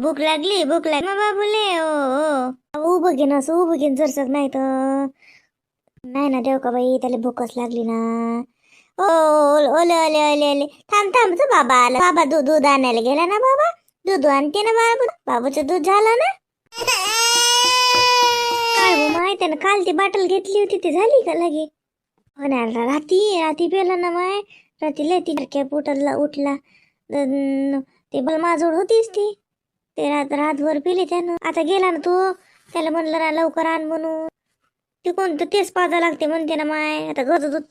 भूक लागली मग बाबूले. ओ उभं घेन असं उभं घेन जरसक नाही तर नाही ना देव का बाई, त्याला भूकच लागली ना. ओ ओले ओले ओले ओले थांब थांब तू, बाबा आला. बाबा दूध आणायला गेला ना. बाबा दूध आणते ना बाबू. बाबूचं दूध झालं ना. काय हो माय, त्यानं काल ती बाटल घेतली होती ती झाली का लगे? हो ना, राती पेलं ना माय. राती लय ती पोटाला उठला. ते बलमाजोड होतीच ती. ते रातभर पिली त्यानं. आता गेला ना तो, त्याला म्हणलं ना लवकर आण म्हणून. ते कोणतं तेच पाजा लागते म्हणते ना माय. आता घरचं दूध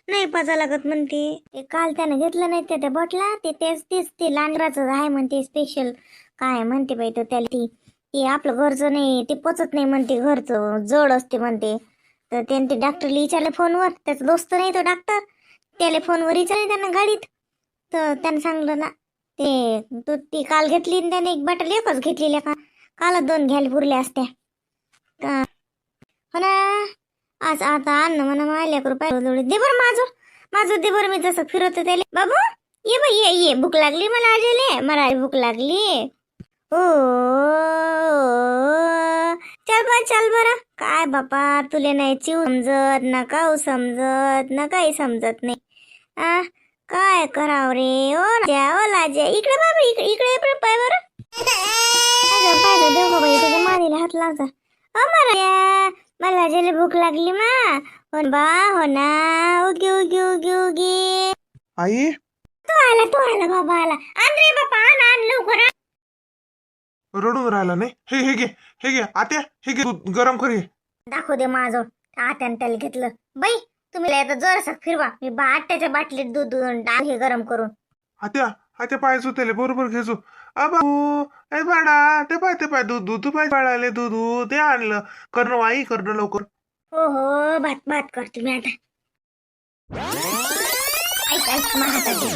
नाही पाजा लागत म्हणते. ते काल त्यानं घेतलं नाही त्या बॉटला. तेच ते लांडराचं आहे म्हणते स्पेशल. काय म्हणते बाई तो त्याला ते आपलं घरचं नाही, ते पचत नाही म्हणते, घरचं जड असते म्हणते. तर त्याने ते डॉक्टरला विचारलं फोनवर. त्याचा दोस्त नाही तो डॉक्टर. त्याला फोनवर विचारले त्यांना गाडीत. तर त्यानं सांगलं ना ते ती काल घेतली त्याने एक बॉटल एकच घेतलेली का. कालच 2 घ्यायला पुरल्या असत्या का. हो ना. आज आता अन्न म्हणा मायल्या रुपये दे बरं माझं दे बरं. मी जसं फिरवते त्याला. बाबू ये बाई ये भूक लागली मला. आजेले मला भूक लागली. ओ चल बरं. काय बापा तुले नाही चिव समजत ना, काऊ समजत ना, काही समजत नाही. आ काय कराव रे. ओ लाजे इकडे बाबा, इकडे पाय बरं. पाय देव का बाई, तुझ्या मानेला हात लावता. मला जेले भूक लागली मा. हो ना उगी उगी उगी उगी. आई तू आला बाबा आला. आण रे बापा आण लवकर. रडून राहिला नाही. हे घे आत्या, हे घे दूध गरम कर. दाखव दे माझं. आत्यानं त्याला घेतलं बाई. तुम्ही आता जरासं फिरवा. मी आट्याच्या बाटलीत दूध हे गरम करून. आत्या पाहायचो त्याला बरोबर घ्यायचो. बाबू ए बाळा, ते पाय दूध पाहिजे बाळाले. दूध ते आणलं. करणं आई करणं लवकर. हो भात करतो मी आता. ऐक मग हातात दे.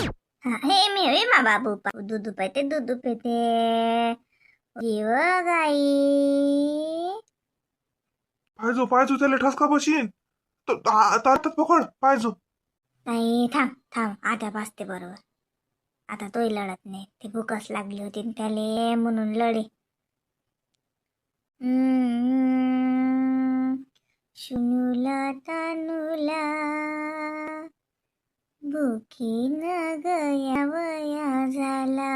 हे मी हे मा बाबू दूध पेते जीव गाई. पाहिजो त्याला ठसका बशीन. तातात पकड पाहिजो. नाही थांब आता पाचते बरोबर. आता तोही लढत नाही. ती भूकच लागली होती त्याले म्हणून लढे. शुनूला तानूला भुकी न गया वया झाला.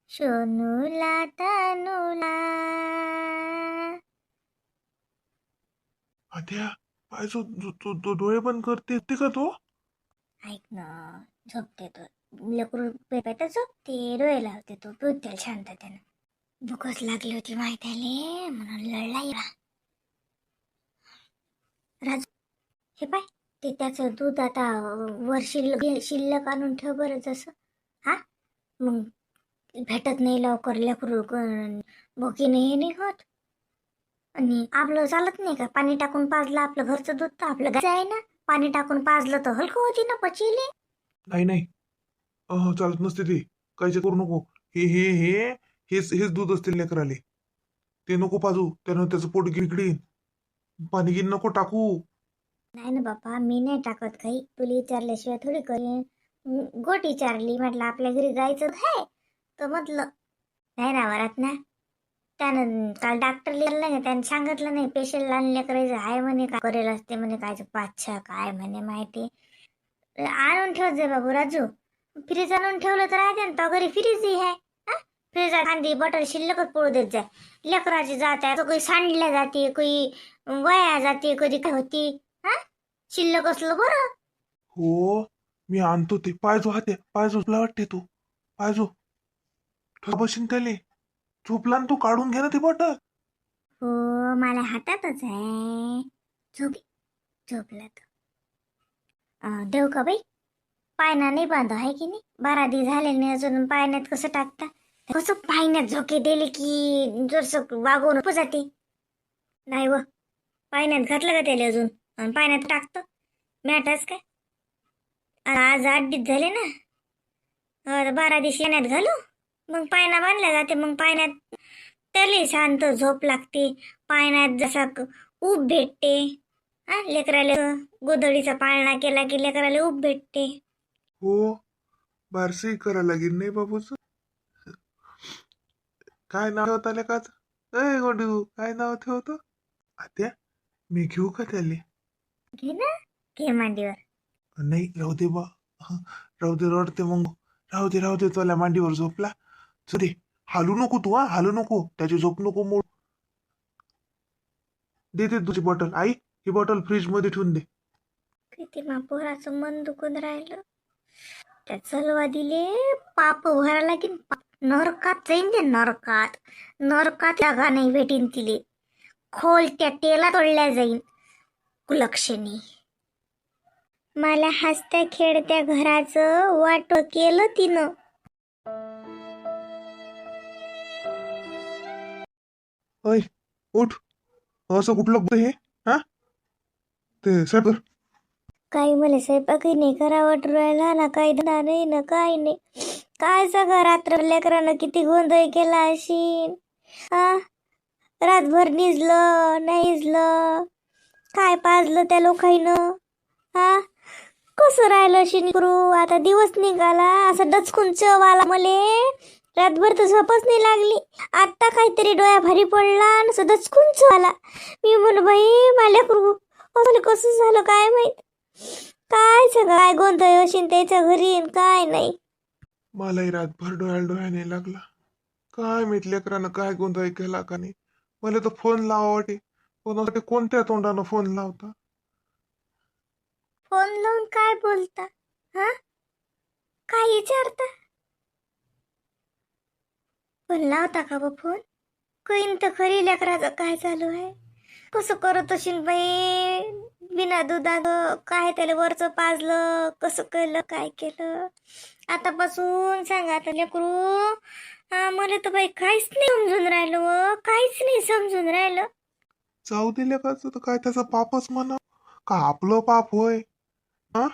सोनूला तानूला. आत्या पाहिजो तो डोळे बंद करते का तो. ऐक ना झोपते तो. लेकरू पेपायला झोपते. डोळे लावते तो. त्याला शांत त्यानं. भूकच लागली होती माहिती म्हणून लढला. राजू हे पाय ते त्याचं दूध आता वर शिल्लक आणून ठेव बरं. जसं हा मग भेटत नाही लवकर. लेकरू भुकीने हे नाही होत. आणि आपलं चालत नाही का पाणी टाकून पाजलं. आपलं घरचं दूध तर आपलं घरचं आहे ना. पाणी टाकून पाजलं तर हलकं होती ना पचिले. नाही चालत नसते ते. काहीच करू नको. हेच दूध असतील लेकराले. ते नको पाजू. त्यानं त्याचं पोट गिळगिळीन. पाणी गिन नको टाकू. नाही ना बापा मी नाही टाकत काही. तुला विचारल्याशिवाय थोडी करेन. गोट विचारली म्हटलं आपल्या घरी जायचं आहे तर म्हटलं नाही ना वरात ना. त्यानं काल डॉक्टर लिहिलं नाही. त्यानं सांगितलं नाही पेशंट आणल्या करायचं आहे म्हणे. काय करेल असते म्हणे. काय 5-6 काय म्हणे माहिती. आणून ठेवत जाय बाबू राजू. फ्रीज आणून ठेवलं तर आहे ना. तो घरी फ्रीज आहे. फ्रीज खांदी बॉटल शिल्लकच पळू देत जाय. लेकराची जात आहे. काही सांडल्या जाते, काही वया जाते, कधी काय होती. शिल्लक असलं बरं. हो मी आणतो ते. पाहिजो हात्या पाहिजो. तुला वाटते तू पाहिजो बशीन त्याले. झोपला तू काढून घे ना ते बॉटल. हो मला हातातच आहे. झोपला तर देव का बाई. पायना नाही बांधा आहे की नाही. 12 दिवस झाले नाही अजून. पायण्यात कसं टाकता. कसं पायण्यात झोके दिले की जरसं वागवून जाते. नाही व पायण्यात घातलं का त्याला अजून आणि पायण्यात टाकतं मॅटच काय. आज 8 दिवस झाले ना. 12 दिवस येण्यात घालू. मग पायना बांधल्या जाते. मग पायण्यात त्याला शांत झोप लागते. पायण्यात जसा ऊब भेटते. लेकराला गोधडीचा पाळणा केला की लेकराला ऊब भेटते. हो बारसही करा लागेल नाही बाबूच. काय नाव ठेवता लेकाच? ए गोडू, काय नाव ठेवतो? आत्या, मी घेऊ का त्याले? घे ना, घे मांडीवर. नाही, राहू दे बा. हं, राहू दे, रडते मग. राहू दे, तुला मांडीवर झोपला. दे, हालू नको तू, हा हालू नको, त्याची झोप नको मोड. दे तुझी बॉटल. आई, ही बॉटल फ्रीज मध्ये ठेवून दे. किती पोराचं मन दुखून राहिलं. त्या चलवा दिले पाप भरायला लागेल. नरकात जाईन ते, नरकात. नरकात जागा नाही भेटीन तिले. खोल त्या टेला तोडल्या जाईन कुलक्षणी. मला हसत्या खेळत्या घराचं वाट केलं तिनं. ऐ, उठ. असं कुठलं बघ हे? हा, ते साहेब. काही मला स्वयंपाकही नाही करावं राहिला ना, काही धंदा नाही ना, काही नाही. काय सगळं रात्र लेकरानं किती गोंधळ केला अशीन. हा, रातभर निजलं नाही निजलं, काय पाजलं त्या लोकांनं. हा, कसं राहिलं शिनकरू. आता दिवस निघाला असं डचकून चव आला मले. रातभर तर झोपच नाही लागली. आता काहीतरी डोळ्या भारी पडला आणि असं डचकून चव आला. मी म्हणू बाई मला करू असं कसं झालं काय माहित. काय सगळं काय गोंधळ असेल त्याच्या घरी काय नाही. मलाही रातभर डोळ्याने लागला. काय माहित लेकरानं काय गोंधळ केला का नाही. मला तर फोन लावा वाटे. कोणासाठी कोणत्या तोंडानं फोन लावता? फोन लावून काय बोलता? हा, काय विचारता? फोन लावता का बा फोन? कईन तर खरी लेकराचं काय चालू आहे. कसं करत असेल बाई बिना दुधात. काय त्याला वरचं पाजलं, कसं केलं काय केलं. आतापासून सांगा आता लेकरू. मला तर बाई काहीच नाही समजून राहिलं व, काहीच नाही समजून राहिलं. जाऊ दे लेकाचं तर काय त्याचं पापच म्हणा का आपलं पाप होय? हा,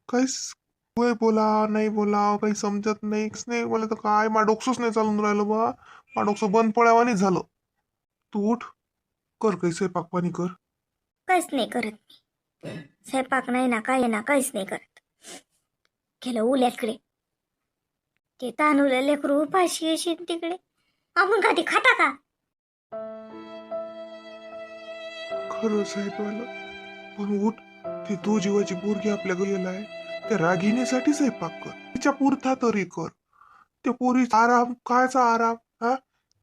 काहीच होय बोला नाही बोला काही समजत नाहीच नाही. मला तर काय मा डोकसंच नाही चालून राहिलं बा. मा डोकसं बंद पडावानी झालं. तू उठ, कर काही स्वयंपाक पाणी कर. काहीच नाही करत मी. स्वयंपाक नाही ना काय ना, काहीच नाही करत. गेलं उल्याकडे. ते तांदूळ लेकरू उपाशी येशील तिकडे. आपण का ते खाता का? खरं साहेब, पण उठ. ती तू जीवाची पोरगी आपल्या घरी आहे. त्या रागिणीसाठी स्वयंपाक कर. तिच्या पुरता तरी कर. त्या पोरी आराम कायचा आराम? हा,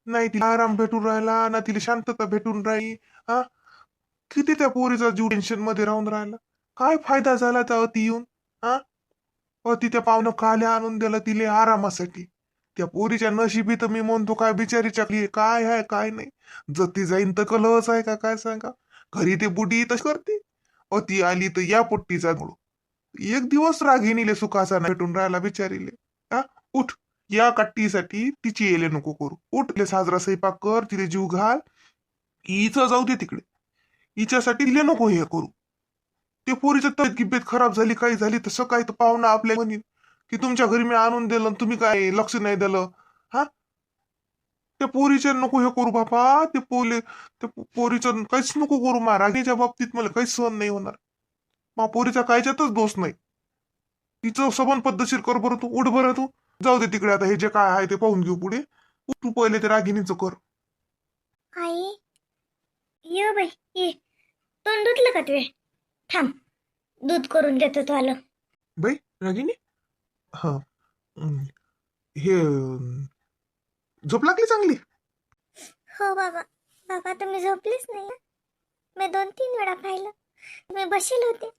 नाही तिला आराम भेटून राहिला ना, तिला शांतता भेटून राहिली. हा, किती त्या पोरीचा जीव टेन्शन मध्ये राहून राहिला. काय फायदा झाला त्या अति येऊन? हा, अति त्या पाहुणं काल्या आणून दिलं तिले आरामासाठी. त्या पोरीच्या नशिबी तर मी म्हणतो काय बिचारीच्या काय आहे काय नाही. जती जाईन तर कलहच आहे का काय सांगा. घरी ते बुडी तशी करते. अति आली तर या पोट्टीचा धोडू. एक दिवस रागिणीले सुखाचा नाही भेटून राहिला बिचारीले. हा, उठ. या कट्टीसाठी तिची येले नको करू. उठ, तिले साजरा स्वयंपाक कर, तिले जीव घाल. हिचं जाऊ दे तिकडे. हिच्यासाठी तिले नको हे करू. ते पोरीचं तब्येत गिब्येत खराब झाली काही झाली तर सकाळी तर पाहुणा आपल्या म्हणीन की तुमच्या घरी मी आणून दिलं तुम्ही काय लक्ष नाही दिलं. हा, त्या पोरीच्या नको हे करू बाबा. त्या पोरीचं काहीच नको करू. मा रागीच्या बाबतीत मला काहीच सहन नाही होणार. मा पोरीचा कायच्यातच दोष नाही. तिचं सबन पद्धतशीर कर बरं. तू उठ बरं. तू जाऊ दे तिकडे. आता हे जे काय आहे ते पाहून घेऊ पुढे. तू पहिले ते रागिणीचं कर. आई ये बाई ये. तोंड धुतलं का तुझे? थांब, दूध करून देतो तू. आलं बाई रागिणी. हा, हे झोप लागली चांगली? हो बाबा. बाबा तुम्ही झोपलेच नाही. मी 2-3 वेळा पाहिलं. मी बसेल होते.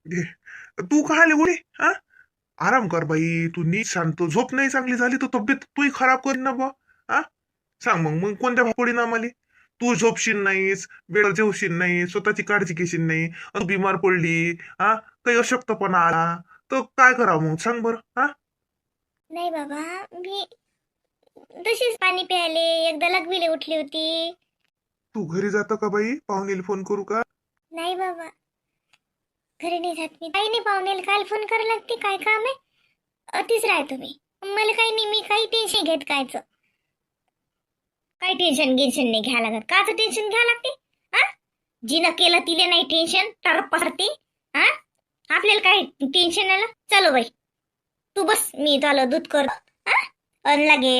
घे. तू का आली उडी? हा, आराम कर बाई. तू नीट शांत झोप. नाही चांगली झाली तर तब्येत तूही खराब करीन ना बा. हा, सांग मग कोणत्या परिणाम आले? तू झोपशील नाहीस, वेळ जेवशील नाही, स्वतःची काळजी घेशील नाही, बिमार पडली, हा, काही अशक्तपणा आला तर काय करावं मग सांग बरं. हा, नाही बाबा, मी तशीच पाणी प्यायले एकदा लघवीले उठली होती. तू घरी जातो का बाई? पाहुणेला फोन करू का? नाही बाबा, घरी नाही जात मी. काही नाही, पाहुणेला काल फोन करायला लागते. काय काम आहे? अतिच राहतो मी. मला काही नाही, मी काही टेन्शन घेत कायचं. काही टेन्शन नाही घ्या लागत. काचं टेन्शन घ्या लागते? हा, जिनं केलं तिले नाही टेन्शन तर पसरते. हा, आपल्याला काय टेन्शन आलं? चलो बाई तू बस, मी झालं दूध कर. हा, अन लागे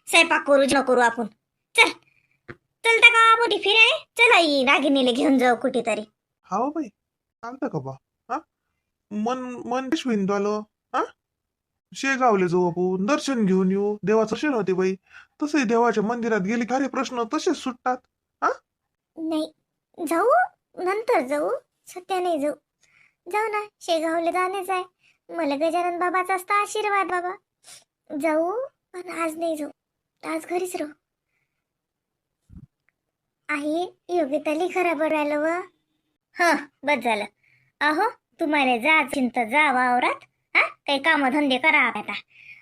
स्वयंपाक करू जेवण करू आपण. चल चलता का मोठी फिराय. चल आई रागिणीला घेऊन जाऊ कुठेतरी. हा हो बाई, चालतं का बा? हा, मन मन कश होईन आलं. हा, शेगावले जाऊ आपण, दर्शन घेऊन येऊ, देवाचं दर्शन होते बाई. तसंही देवाच्या मंदिरात गेले खरे प्रश्न तसेच सुटतात. हा, नाही जाऊ, नंतर जाऊ, सध्या नाही जाऊ. जाऊ ना, शेगावला जाणेच आहे. मला गजानन बाबाचा असता आशीर्वाद बाबा. जाऊ पण आज नाही जाऊ, आज घरीच राहू. आई योग्यताली खराब राहिलं व. ह बस झालं. अहो तुम्हाला जा चिंता जा वावरात. हा काही कामधंदे करा आता.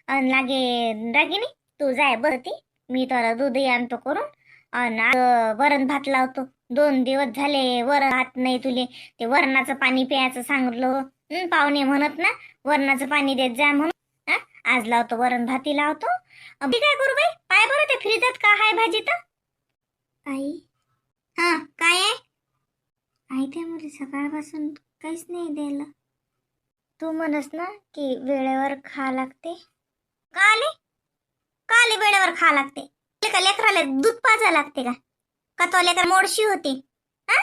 अन लागे रागिनी तू जाय बरती. मी तुला दूधही आणतो करून. अन आज वरण भात लावतो. 2 दिवस झाले वरण भात नाही तुले. ते वरणाचं पाणी प्यायचं सांगितलं. पाहुणे म्हणत ना वरणाचं पाणी देत जा म्हणून. हा आज लावतो वरण भाती लावतो. मी काय करू बाई, पाय बरं ते फ्रीजात का हाय भाजी तर. आई हा काय आहे. आई ते मला सकाळपासून काहीच नाही द्यायला. तू म्हणस ना की वेळेवर खा लागते. का आले का आले वेळेवर खा लागते. का लेकराला दूध पाजा लागते का का तो लेकर मोडशी होती. हा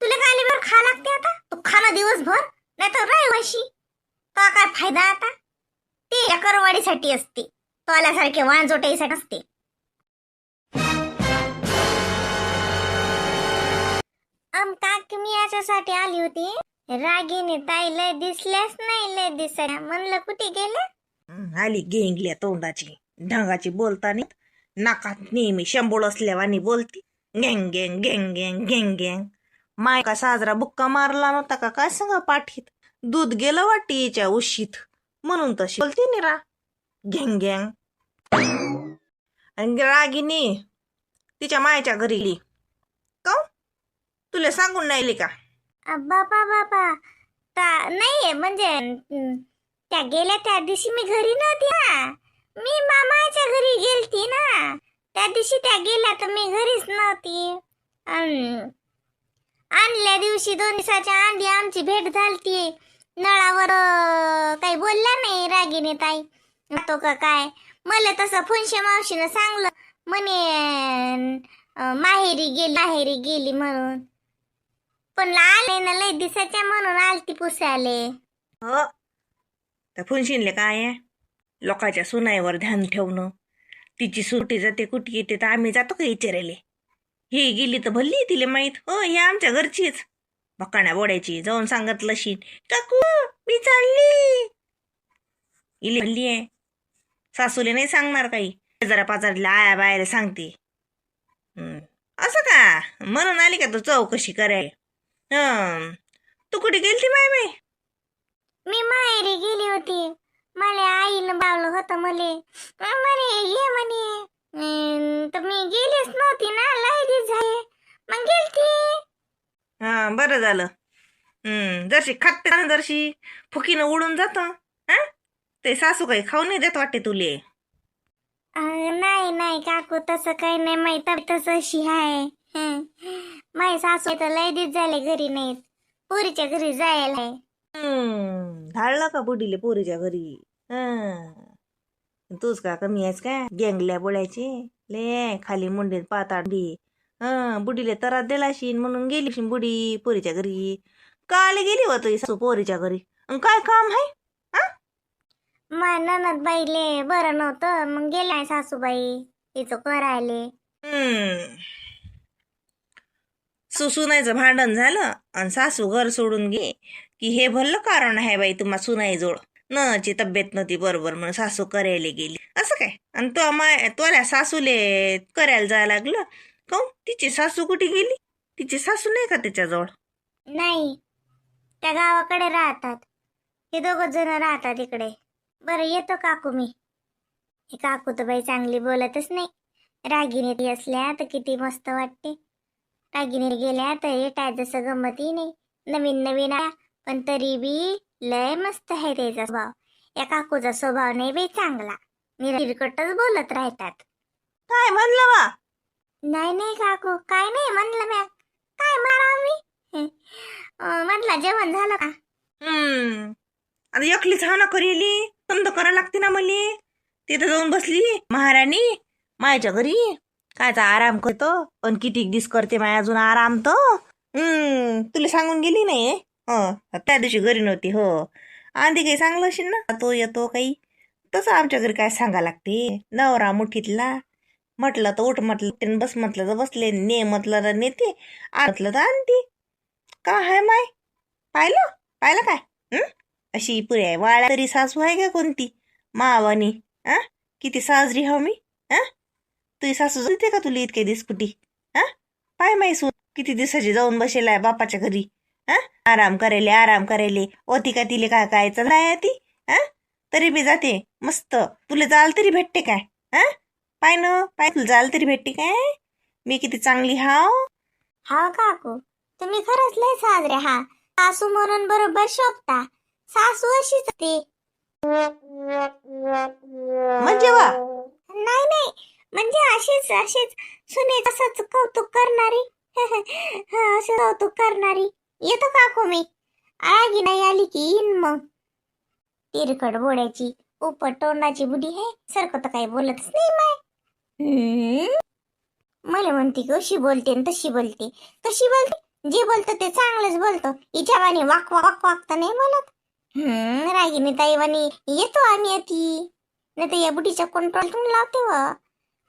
तुला काय आले वेळेवर खा लागते. आता तू खाणं दिवसभर नाही तर रहिवाशी. का काय फायदा आता. ते करवाडीसाठी असते, तो आल्यासारखे वांजोटाईसाठी असते. काकी मी याच्यासाठी आली होती. रागीने ताई लय दिसल्यास नाही, लय दिसल्या म्हणलं कुठे गेले. आली गेंगल्या तोंडाची ढंगाची बोलतानी. नाकात नेहमी शंभूळ असल्यावानी बोलती. गँग गँग गँग गँग गँग गँग. माय का साजरा बुक्का मारला नव्हता का काय सांगा पाठीत. दूध गेलं वाटते हिच्या उशीत म्हणून तशी बोलती निरा गँग गँग. आणि रागिनी तिच्या मायच्या घरी गेली. काऊ तुला सांगून नाही का. बापा बापा नाही म्हणजे त्या गेल्या त्या दिवशी मी घरी नव्हती ना. मी मामाच्या घरी गेलती ना. त्या दिवशी त्या गेल्या तर मी घरीच नव्हती. आणल्या दिवशी 2 दिवसाच्या आधी आमची भेट झालती. नळावर काही बोलला नाही रागिनी ताई. तो का काय मला तसं फुनशे मावशीनं सांगलं म्हणे माहेरी गेली म्हणून. पण आले ना लय दिसाच्या म्हणून आलती पुसाले. हो त्या फुनशिनले काय आहे लोकांच्या सुनाईवर ध्यान ठेवणं. तिची सुटी जाते कुठे येते तर आम्ही जातो का विचारायले. ही गेली तर भल्ली तिला माहीत. हो ही आमच्या घरचीच भकाण्या बोड्याची. जाऊन सांगितलं शीन काकू मी चालली. इले भल्ली आहे. सासूले नाही सांगणार काही. जरा पाचारला आया बायाला सांगते. असं का म्हणून आली का तू चौकशी कराय. तू कुठे गेलती माय बाई. मी माहेरी गेली होती. मला आईनं बावलं होतं म्हणे ये म्हणे. तर मी गेलीच नव्हती ना लय दिवस झाले मग गेलती. हा बरं झालं. जरशी खात जरशी फुकीनं उडून जात. ते सासू काही खाऊ नाही देत वाटते तुले. नाही नाही काकू तसं काही नाही. माहित तसं अशी आहे. माई सासू तर लय दिवस झाले घरी नाहीत. पोरीच्या घरी जायला आहे. धाडला का बुडीले पोरीच्या घरी. तूच का कमी आहेस का गेंगल्या बोलायची. ले खाली मुंडीत पाताडी. बुडीले तरात दिलाशीन म्हणून गेली बुडी पोरीच्या घरी. काल गेली होत सासू पोरीच्या घरी. काय काम आहे. माय ननद बाईले बरं नव्हतं मग गेलाय सासूबाई तिचं करायले. सुनाईचं भांडण झालं आणि सासू घर सोडून गे की हे भलं कारण आहे बाई तुम्हा सुनाई जोड. नची तब्येत नव्हती बरोबर म्हणून सासू करायला गेली असं काय. आणि तो तोल्या सासूले करायला जायला लागलं. काऊन तिची सासू कुठे गेली. तिची सासू नाही का त्याच्याजवळ. नाही त्या गावाकडे राहतात. हे 2 जण राहतात इकडे. बरं येतो काकू मी. हे काकू तर बाई चांगली बोलतच नाही. रागिनी असल्या तर किती मस्त वाटते. रागिनी गेल्या तर येटाय जसं गमतही नाही. नवीन नवीन आल्या पण तरी बी लय मस्त आहे त्याचा स्वभाव. या काकूचा स्वभाव नाही बाई चांगला. निरकटच बोलत राहतात. काय म्हणलं वा. नाही नाही काकू काय नाही म्हणलं म्या. काय मारा मी म्हटलं जेवण झालं का. आता एकलीच हा ना करेली समजा करा लागते ना मले. तिथं जाऊन बसली महाराणी मायच्या घरी. कायचा आराम करतो पण किती दिस करते माय अजून आराम तर. तुला सांगून गेली नाही त्या दिवशी घरी नव्हती. हो आधी काही सांगलं असेल ना तो येतो काही. तसं आमच्या घरी काय सांगा लागते. नवरा मुठीतला म्हटलं तर उठ म्हटलं बस म्हटलं तर बसले, ने म्हटलं तर नेते, म्हटलं तर आणते. का हाय माय पाहिलं पाहिलं काय? अशी पुरी आहे वाळा तरी सासू आहे का कोणती मावानी? किती साजरी हो मी. तुझी सासू जाते का तुला इतके दिस कुठी? पाय माय सून किती दिवसाची जाऊन बसेल आहे बापाच्या घरी. आराम करायले होती का तिले काय काय चालाय ती? तरी बी जाते मस्त. तुला जाल तरी भेटते काय? पाय न पाय तुला जाल तरी भेटते काय? मी किती चांगली हाव. हा काकू, तुम्ही खरंच लय साजरे हा. सासू म्हणून बरोबर शोभता. सासू अशीच ती. म्हणजे वा नाही नाही, म्हणजे अशीच सुनेच असंच कौतुक करणारी. असं कौतुक करणारी. येतो काकू मी. आगी नाही आली की येईन मग. तिरकट बोड्याची उपट तोंडाची बुडी आहे. सारखं तर काही बोलतच नाही माय. मला म्हणते की अशी बोलते आणि तशी बोलते. कशी बोलते? जे बोलतो ते चांगलंच बोलतो. हिच्या वाणी वाक तर नाही बोलत. रागिनी ताईवानी येतो आम्ही अति. नाही तर या बुटीच्या कंट्रोल लावते व.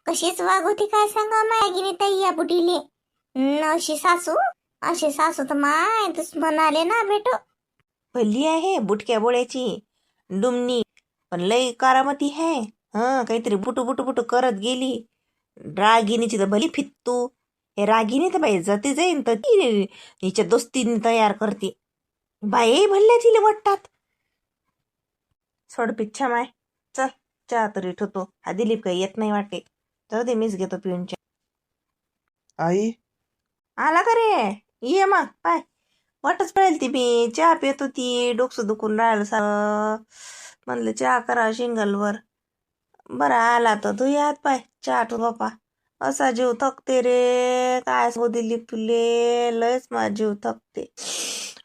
कशीच वागवती काय सांगा रागिनी ताई या बुटीले. अशी सासू तर माय तस म्हणाले ना बेटो. भली आहे बुटक्या बोळ्याची डुमनी पण लई कारामती आहे. काहीतरी बुटू करत गेली. रागिनीची तर भली फित्तू. हे रागिनी तर बाई जाते जाईन तर ती हिच्या दोस्तीने तयार करते. बाई भल्ल्या तिला वाटतात. सोड पिच्छा माय. चल चहा तरी ठेवतो. हा दिलीप काही येत नाही वाटे. जाऊ दे मीच घेतो पिऊन चहा. आई आला का रे? ये मग पाय वाटच पडेल ती. मी चहा पित होती. डोकं दुखून राहिलं सारं. म्हणलं चहा करा शिंगलवर. बरं आला तर तू यात पाय चहा ठेव बापा. असा जीव थकते रे. काय सांगू दिलीप तुले. लयच माझा जीव थकते.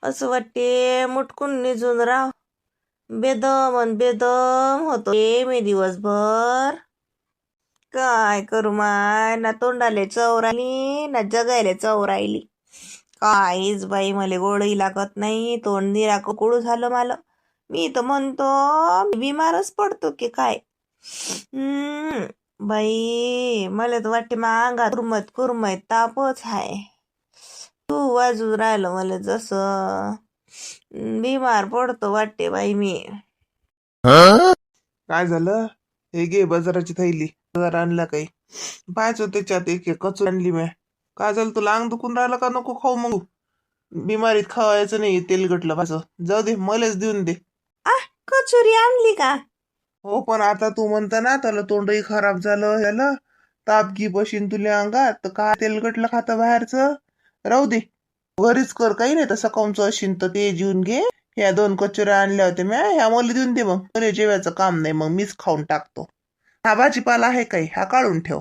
असं वाटते मुटकून निजून राव. बेदम होतो मी दिवसभर. काय करू माय. ना तोंडाले चव राहिली ना जगायला चव राहिली. काहीच बाई मला गोडही लागत नाही. तोंड निरा कुकडू झालं मला. मी तर म्हणतो बिमारच पडतो की काय. बाई मला तर वाटते मग अंगात कुरमत तापच आहे. तू वाजू राहिलं मला जसं बिमार पडतो वाटते बाई मी. काय झालं? हे घे बाजाराची थैली. बाजार आणला काही पाहायचं त्याच्यात एक कचू आणली मी. काय झालं तुला अंग दुखून राहिलं का? नको खाऊ मग. बिमारीत खावायचं नाही तेलगटलं पाहिजे. जाऊ दे मलाच देऊन दे. कचोरी आणली का? हो पण आता तू म्हणता ना त्याला तोंडही खराब झालं याला ताप घी बशीन तुला अंगात तर काय तेलगटलं खातं बाहेरचं. राहू दे घरीच कर. काही नाही तसं कमचं असेल तर ते जेवून घे. ह्या 2 कचोऱ्या आणल्या होत्या म्या. ह्या मला देऊन दे मग. अरे जेवायचं काम नाही मग मीच खाऊन टाकतो. हा भाजीपाला आहे काही हा काढून ठेव.